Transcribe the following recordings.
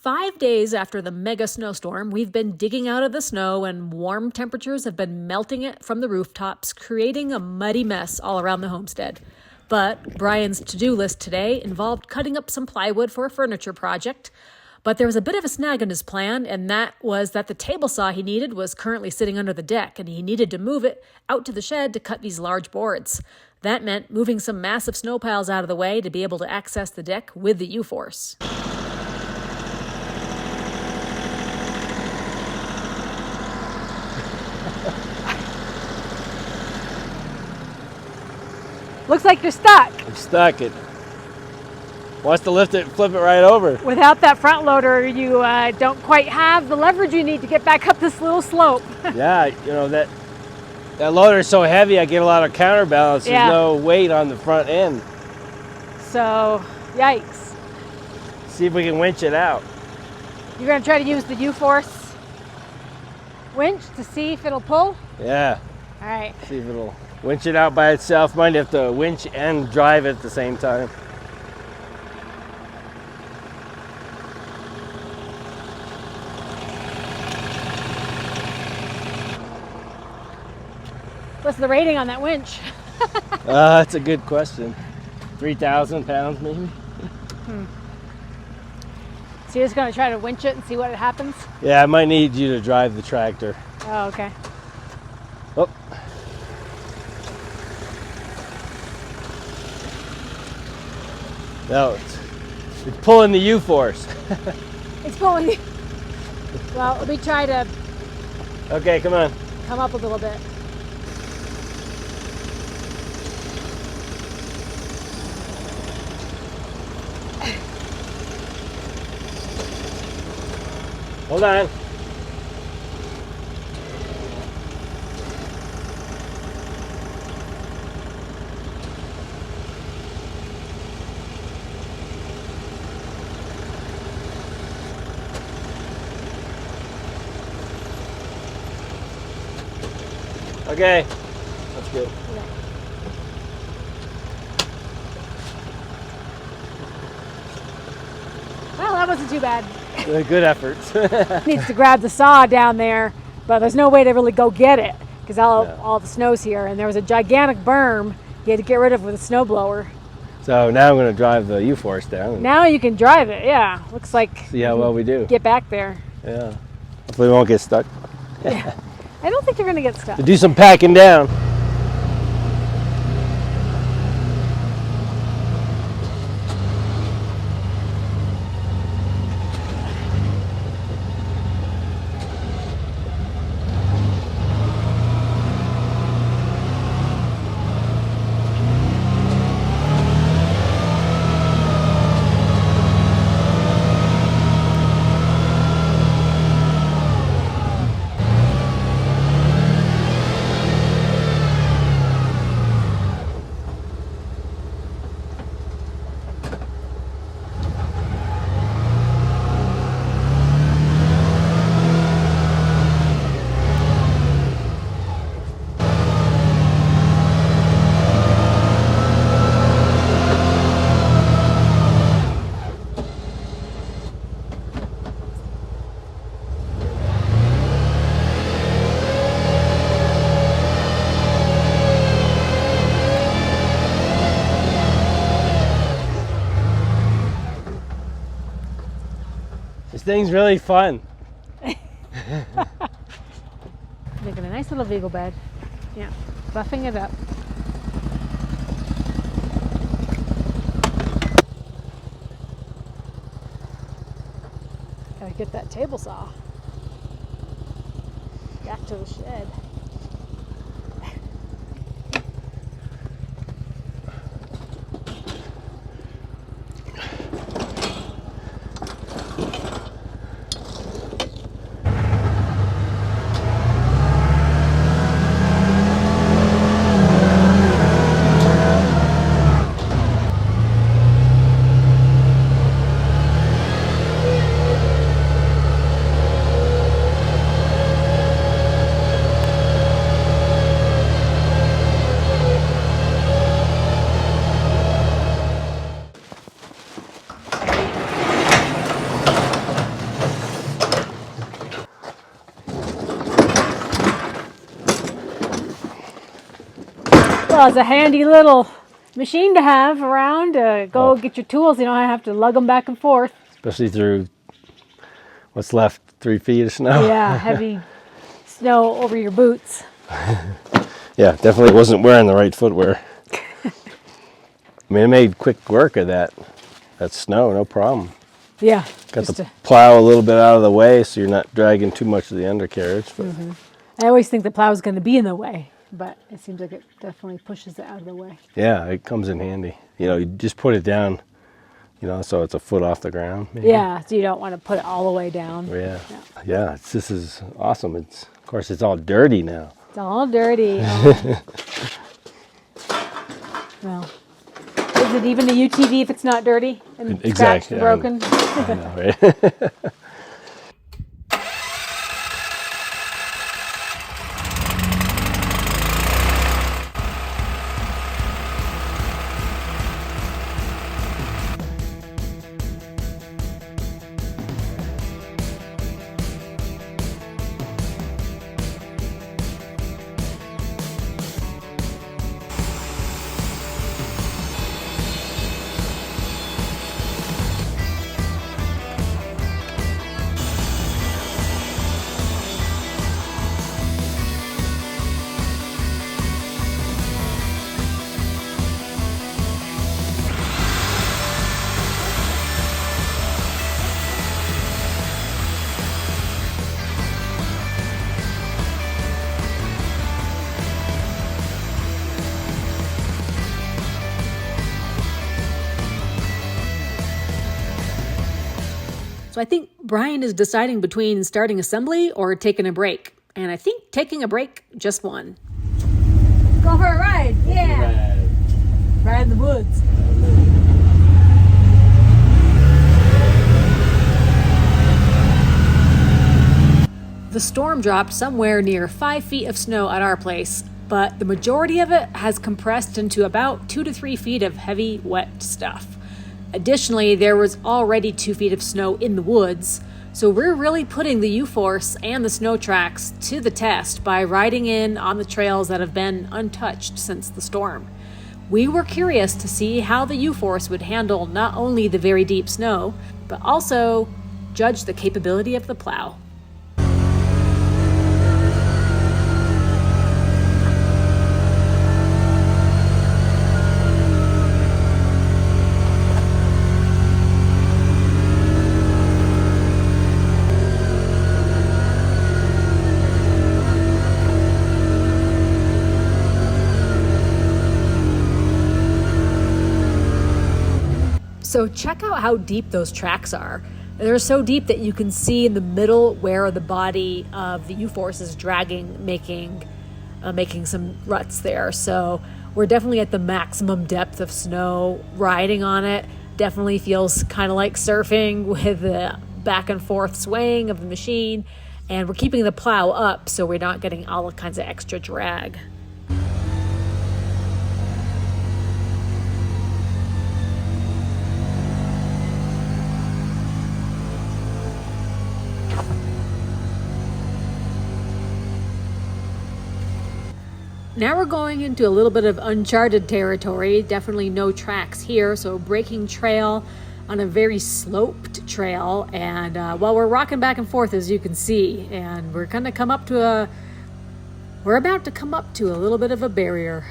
5 days after the mega snowstorm, we've been digging out of the snow and warm temperatures have been melting it from the rooftops, creating a muddy mess all around the homestead. But Brian's to-do list today involved cutting up some plywood for a furniture project. But there was a bit of a snag in his plan, and that was that the table saw he needed was currently sitting under the deck, and he needed to move it out to the shed to cut these large boards. That meant moving some massive snow piles out of the way to be able to access the deck with the U Force. Looks like you're stuck. I'm stuck. It wants to lift it and flip it right over. Without that front loader, you don't quite have the leverage you need to get back up this little slope. Yeah, you know, that loader is so heavy, I get a lot of counterbalance. There's no weight on the front end. So, yikes. See if we can winch it out. You're going to try to use the U Force winch to see if it'll pull? Yeah. All right. See if it'll winch it out by itself. Might have to winch and drive it at the same time. What's the rating on that winch? That's a good question. 3,000 pounds maybe? So you're just going to try to winch it and see what happens? Yeah, I might need you to drive the tractor. Oh, okay. Oh. No, it's pulling the U Force. It's pulling. Well, let me try to Okay, come on. come up a little bit. Hold on. Okay, that's good. Well, that wasn't too bad. Good efforts. Needs to grab the saw down there, but there's no way to really go get it because all the snow's here, and there was a gigantic berm you had to get rid of with a snowblower. So now I'm going to drive the U Force down. Now you can drive it. Yeah, looks like. See how well we do. Get back there. Yeah. Hopefully we won't get stuck. Yeah. I don't think you're going to get stuck. To do some packing down. This thing's really fun. Making a nice little vehicle bed. Yeah, buffing it up. Gotta get that table saw back to the shed. Well, it's a handy little machine to have around to go get your tools. You don't have to lug them back and forth. Especially through what's left, 3 feet of snow. Yeah, heavy snow over your boots. Yeah, definitely wasn't wearing the right footwear. I mean, it made quick work of that snow, no problem. Yeah. Got the plow a little bit out of the way so you're not dragging too much of the undercarriage. But I always think the plow is going to be in the way, but it seems like it definitely pushes it out of the way. yeah, it comes in handy. You know, you just put it down, you know, so it's a foot off the ground. Maybe. Yeah, so you don't want to put it all the way down. Yeah, this is awesome. Of course, it's all dirty now. It's all dirty. Well, is it even a UTV if it's not dirty and scratched and broken? I know, right? So I think Brian is deciding between starting assembly or taking a break. And I think taking a break just won. Go for a ride. Yeah. Ride in the woods. The storm dropped somewhere near 5 feet of snow at our place, but the majority of it has compressed into about 2 to 3 feet of heavy, wet stuff. Additionally, there was already 2 feet of snow in the woods, so we're really putting the U Force and the snow tracks to the test by riding in on the trails that have been untouched since the storm. We were curious to see how the U Force would handle not only the very deep snow, but also judge the capability of the plow. So check out how deep those tracks are. They're so deep that you can see in the middle where the body of the U Force is dragging, making some ruts there. So we're definitely at the maximum depth of snow. Riding on it definitely feels kind of like surfing with the back and forth swaying of the machine. And we're keeping the plow up so we're not getting all kinds of extra drag. Now we're going into a little bit of uncharted territory. Definitely no tracks here, so breaking trail on a very sloped trail. And while we're rocking back and forth, as you can see, and we're about to come up to a little bit of a barrier.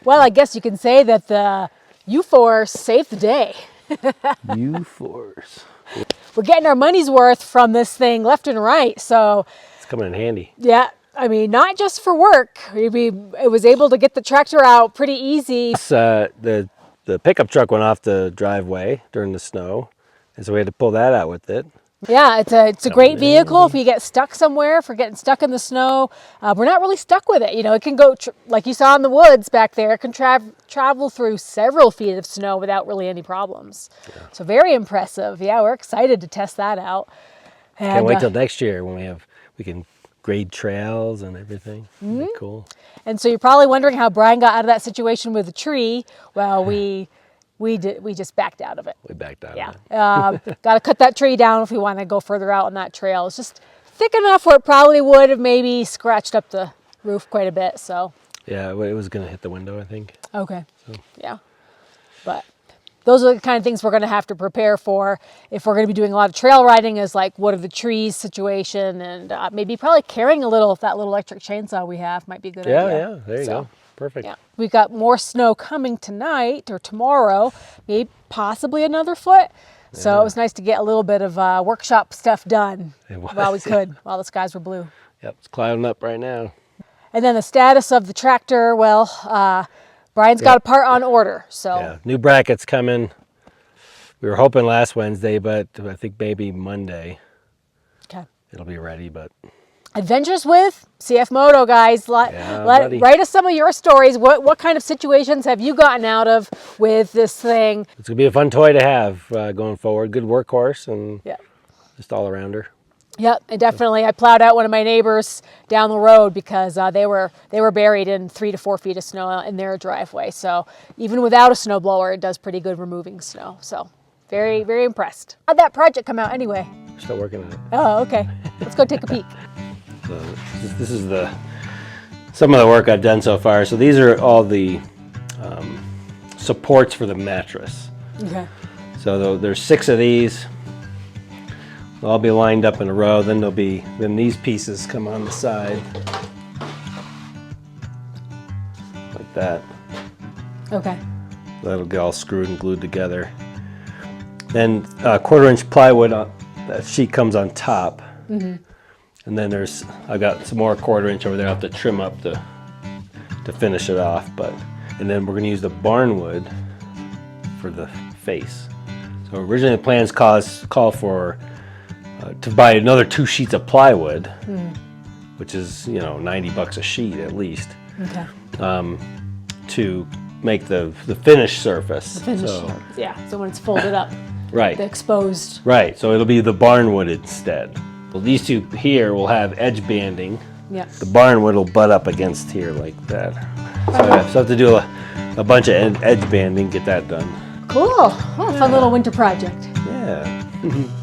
Well, I guess you can say that the U Force saved the day. U Force. We're getting our money's worth from this thing left and right. So, It's coming in handy. yeah, I mean, not just for work. It was able to get the tractor out pretty easy. The pickup truck went off the driveway during the snow, and so we had to pull that out with it. Yeah, it's a great vehicle if you get stuck somewhere, if we're getting stuck in the snow. We're not really stuck with it. You know, it can go, like you saw in the woods back there, it can travel through several feet of snow without really any problems. Yeah. So very impressive. Yeah, we're excited to test that out. And, can't wait till next year when we can grade trails and everything. It'll be cool. And so you're probably wondering how Brian got out of that situation with the tree. Well, we just backed out of it. We backed out Yeah. of it. Got to cut that tree down if we want to go further out on that trail. It's just thick enough where it probably would have maybe scratched up the roof quite a bit. So. Yeah, it was going to hit the window, I think. Okay. So. Yeah. But those are the kind of things we're going to have to prepare for if we're going to be doing a lot of trail riding, is like what are the trees situation, and maybe probably carrying that little electric chainsaw we have might be a good idea. Yeah, there you go. Perfect. Yeah. We've got more snow coming tonight or tomorrow, maybe possibly another foot. So it was nice to get a little bit of workshop stuff done while we could, while the skies were blue. Yep, it's clouding up right now. And then the status of the tractor, well, Brian's got a part on order. So yeah, new brackets coming. We were hoping last Wednesday, but I think maybe Monday. Okay. It'll be ready, but. Adventures with CF Moto, guys. Write us some of your stories. What kind of situations have you gotten out of with this thing? It's going to be a fun toy to have going forward. Good workhorse and just all around her. Yep, and definitely. I plowed out one of my neighbors down the road because they were buried in 3 to 4 feet of snow in their driveway. So even without a snowblower, it does pretty good removing snow. So very, very impressed. How'd that project come out anyway? We're still working on it. Oh, okay. Let's go take a peek. So this is some of the work I've done so far. So these are all the supports for the mattress. Okay. So there's 6 of these. They'll all be lined up in a row. Then these pieces come on the side like that. Okay. That'll get all screwed and glued together. Then 1/4-inch plywood. That sheet comes on top. Mm-hmm. And then I've got some more 1/4-inch over there. I have to trim up to finish it off. And then we're going to use the barnwood for the face. So originally the plans call for to buy another 2 sheets of plywood, which is $90 a sheet at least, okay. To make the finish surface. The finish surface, yeah. So when it's folded up, right, the exposed. Right. So it'll be the barnwood instead. Well, these 2 here will have edge banding. Yeah. The barnwood will butt up against here like that. So I have to do a bunch of edge banding, get that done. Cool. Oh, fun little winter project. Yeah.